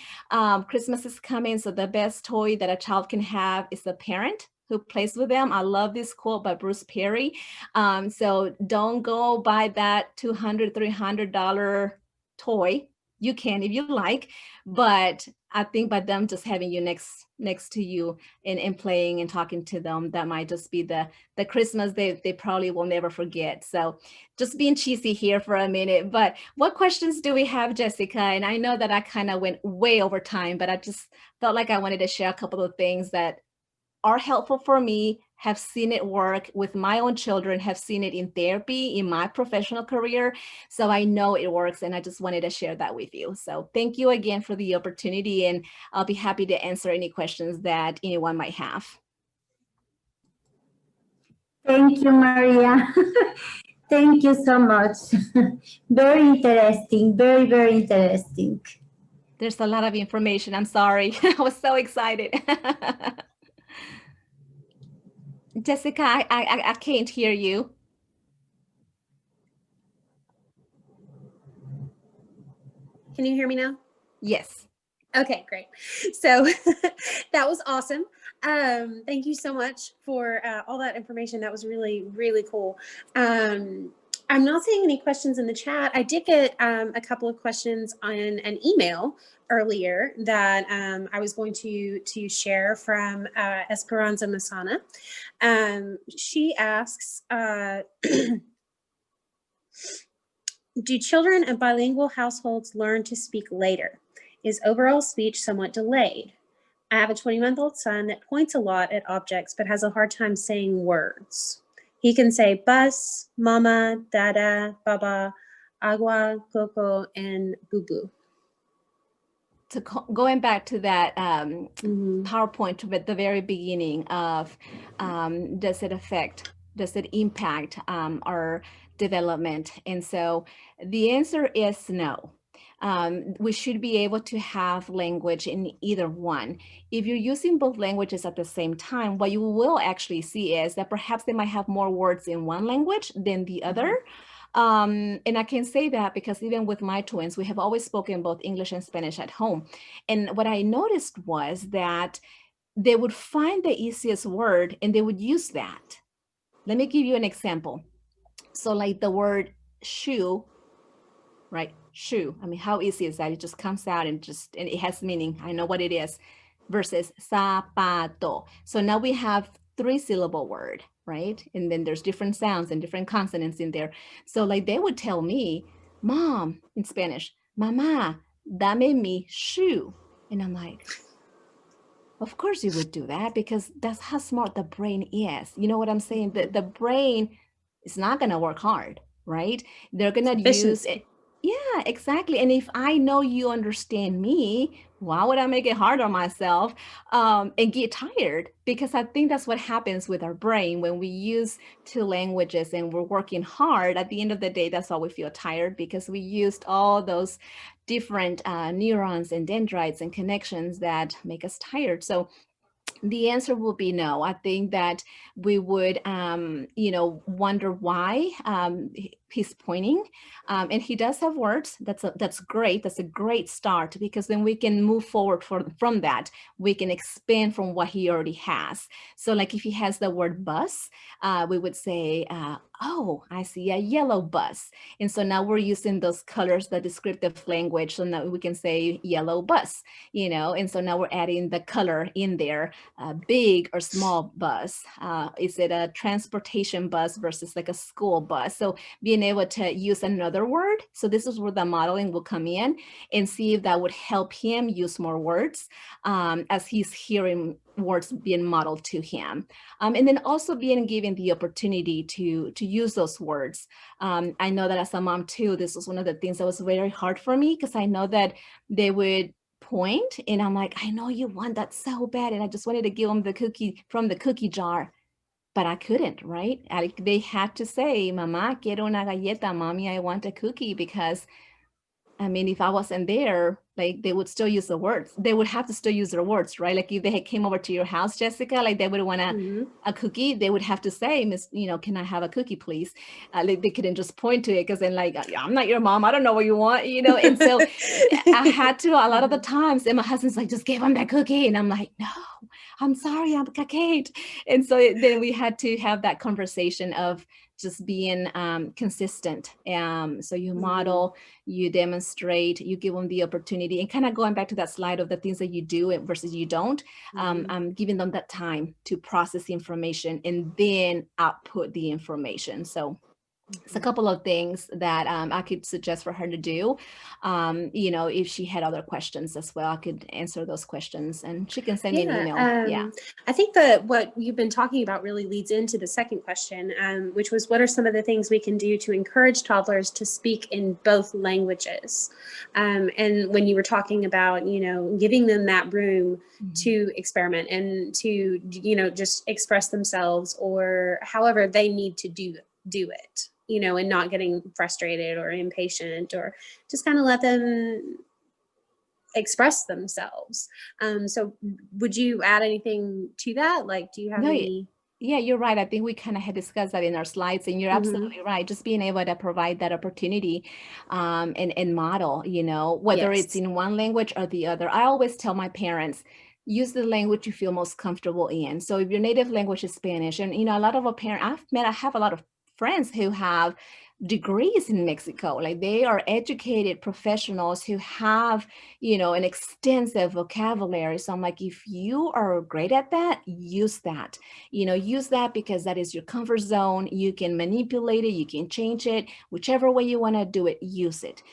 Christmas is coming, so the best toy that a child can have is a parent who plays with them. I love this quote by Bruce Perry. So don't go buy that $200, $300 toy. You can if you like, but I think by them just having you next to you and playing and talking to them, that might just be the Christmas they probably will never forget. So just being cheesy here for a minute, but what questions do we have, Jessica? And I know that I kind of went way over time, but I just felt like I wanted to share a couple of things that are helpful for me, have seen it work with my own children, have seen it in therapy, in my professional career. So I know it works, and I just wanted to share that with you. So thank you again for the opportunity, and I'll be happy to answer any questions that anyone might have. Thank you, Maria. Thank you so much. Very interesting, very, very interesting. There's a lot of information. I'm sorry. I was so excited. Jessica, I can't hear you. Can you hear me now? Yes. Okay, great. So that was awesome. Thank you so much for all that information. That was really, really cool. I'm not seeing any questions in the chat. I did get a couple of questions on an email earlier that I was going to share from Esperanza Masana. She asks, do children in bilingual households learn to speak later? Is overall speech somewhat delayed? I have a 20-month-old son that points a lot at objects but has a hard time saying words. He can say bus, mama, dada, baba, agua, coco, and boo-boo. So going back to that PowerPoint at the very beginning of does it impact our development? And so the answer is no. We should be able to have language in either one. If you're using both languages at the same time, what you will actually see is that perhaps they might have more words in one language than the other. And I can say that because even with my twins, we have always spoken both English and Spanish at home. And what I noticed was that they would find the easiest word and they would use that. Let me give you an example. So like the word shoe, right? Shoe. I mean, how easy is that? It just comes out and it has meaning. I know what it is. Versus zapato. So now we have 3-syllable word, right? And then there's different sounds and different consonants in there. So like they would tell me, Mom, in Spanish, Mama, dame mi shoe. And I'm like, of course you would do that because that's how smart the brain is. You know what I'm saying? The brain is not going to work hard, right? They're going to use it. Yeah, exactly. And if I know you understand me, why would I make it hard on myself and get tired? Because I think that's what happens with our brain when we use 2 languages and we're working hard. At the end of the day, that's why we feel tired, because we used all those different neurons and dendrites and connections that make us tired. So the answer will be no. I think that we would, wonder why he's pointing, and he does have words. That's great. That's a great start, because then we can move forward from that. We can expand from what he already has. So like if he has the word bus, we would say, oh, I see a yellow bus. And so now we're using those colors, the descriptive language. So now we can say yellow bus, and so now we're adding the color in there, big or small bus. Is it a transportation bus versus like a school bus? So being able to use another word. So this is where the modeling will come in and see if that would help him use more words as he's hearing words being modeled to him. And then also being given the opportunity to use those words. I know that as a mom too, this was one of the things that was very hard for me, because I know that they would point, and I'm like, I know you want that so bad, and I just wanted to give them the cookie from the cookie jar, but I couldn't, right? They had to say, Mama, quiero una galleta, Mommy, I want a cookie, because I mean, if I wasn't there, like they would still use the words. They would have to still use their words, right? Like if they came over to your house, Jessica, like they would want a cookie, they would have to say, Miss, can I have a cookie, please? They couldn't just point to it, because then like, I'm not your mom. I don't know what you want, And so I had to, a lot of the times, and my husband's like, just give him that cookie. And I'm like, no, I'm sorry, I can't. And so then we had to have that conversation of just being consistent. So you model, you demonstrate, you give them the opportunity, and kind of going back to that slide of the things that you do versus you don't, giving them that time to process the information and then output the information. So it's a couple of things that I could suggest for her to do. If she had other questions as well, I could answer those questions, and she can send me an email. I think that what you've been talking about really leads into the second question, which was, what are some of the things we can do to encourage toddlers to speak in both languages? And when you were talking about, giving them that room to experiment and to, just express themselves, or however they need to do it. And not getting frustrated or impatient, or just kind of let them express themselves. So would you add anything to that? Like, do you have any? Yeah, you're right. I think we kind of had discussed that in our slides, and you're absolutely right. Just being able to provide that opportunity and model, whether it's in one language or the other. I always tell my parents, use the language you feel most comfortable in. So if your native language is Spanish, and, a lot of parents I have a lot of friends who have degrees in Mexico, like they are educated professionals who have, an extensive vocabulary. So I'm like, if you are great at that, use that, use that, because that is your comfort zone. You can manipulate it, you can change it, whichever way you want to do it, use it.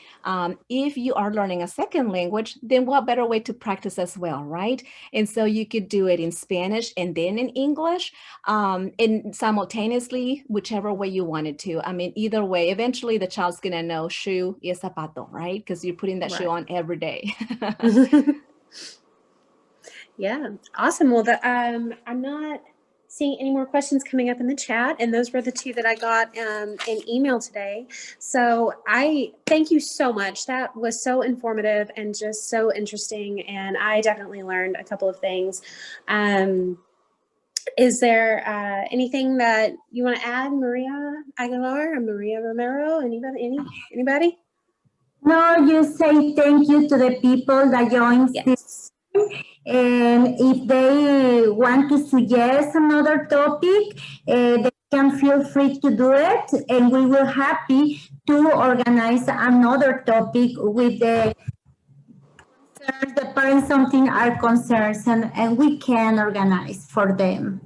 If you are learning a second language, then what better way to practice as well, right? And so you could do it in Spanish and then in English, and simultaneously, whichever way you wanted to. I mean, either way, eventually the child's gonna know shoe is zapato, right? Because you're putting that shoe on every day. Yeah, awesome. Well, I'm not seeing any more questions coming up in the chat, and those were the two that I got in email today. So I thank you so much. That was so informative and just so interesting, and I definitely learned a couple of things. Is there anything that you want to add, Maria Aguilar or Maria Romero? Anybody? No, you say thank you to the people that joined this. And if they want to suggest another topic, they can feel free to do it. And we will happy to organize another topic with the parents, something are concerns, and we can organize for them.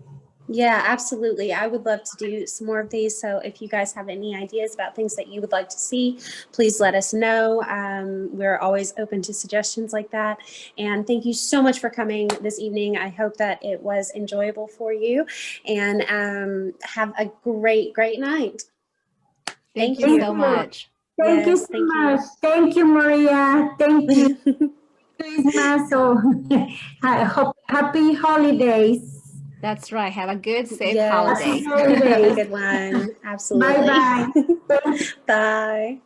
Yeah, absolutely. I would love to do some more of these. So if you guys have any ideas about things that you would like to see, please let us know. We're always open to suggestions like that. And thank you so much for coming this evening. I hope that it was enjoyable for you, and have a great, great night. Thank you so much. Thank you so much. Thank you, Maria. Thank you. Christmas. So happy holidays. That's right. Have a good, safe holiday. Have a good one. Absolutely. Bye-bye. Bye.